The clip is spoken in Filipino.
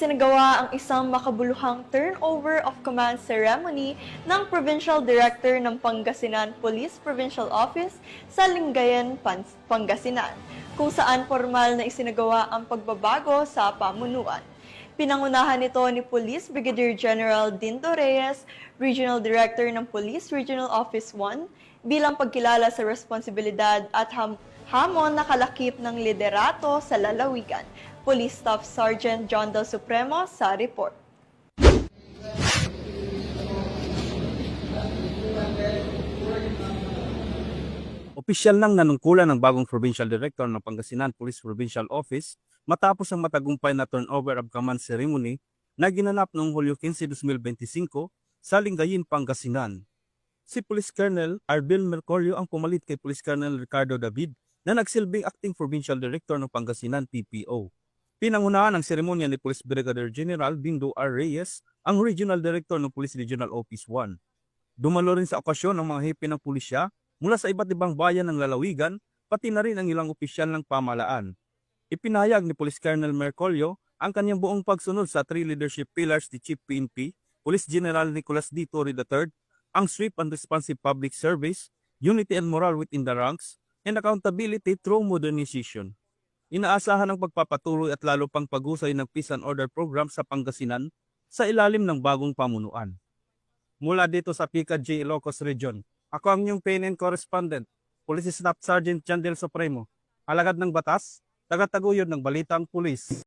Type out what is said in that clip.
Isinagawa ang isang makabuluhang turnover of command ceremony ng Provincial Director ng Pangasinan Police Provincial Office sa Lingayen, Pangasinan, kung saan formal na isinagawa ang pagbabago sa pamunuan. Pinangunahan nito ni Police Brigadier General Dindo Reyes, Regional Director ng Police Regional Office 1, bilang pagkilala sa responsibilidad at hamon na kalakip ng liderato sa lalawigan. Police Staff Sergeant John Del Supremo sa report. Opisyal nang nanungkulan ng bagong Provincial Director ng Pangasinan Police Provincial Office matapos ang matagumpay na turnover of command ceremony na ginanap noong Hulyo 15, 2025 sa Lingayen, Pangasinan. Si Police Colonel Arbil Mercurio ang pumalit kay Police Colonel Ricardo David na nagsilbing Acting Provincial Director ng Pangasinan PPO. Pinangunahan ng seremonya ni Police Brigadier General Dindo R. Reyes, ang Regional Director ng Police Regional Office 1. Dumalo rin sa okasyon ng mga hepe ng pulisya mula sa iba't ibang bayan ng lalawigan, pati na rin ang ilang opisyal ng pamahalaan. Ipinahayag ni Police Colonel Mercurio ang kanyang buong pagsunod sa 3 leadership pillars ni Chief PNP, Police General Nicolas D. Torre III, ang swift and responsive public service, unity and morale within the ranks, and accountability through modernization. Inaasahan ang pagpapatuloy at lalo pang pag-usay ng Peace and Order Program sa Pangasinan sa ilalim ng bagong pamunuan. Mula dito sa PCAG Ilocos Region, ako ang inyong PNN correspondent, Police Staff Sergeant John Del Supremo, alagad ng batas, tagataguyod ng Balitang Pulis.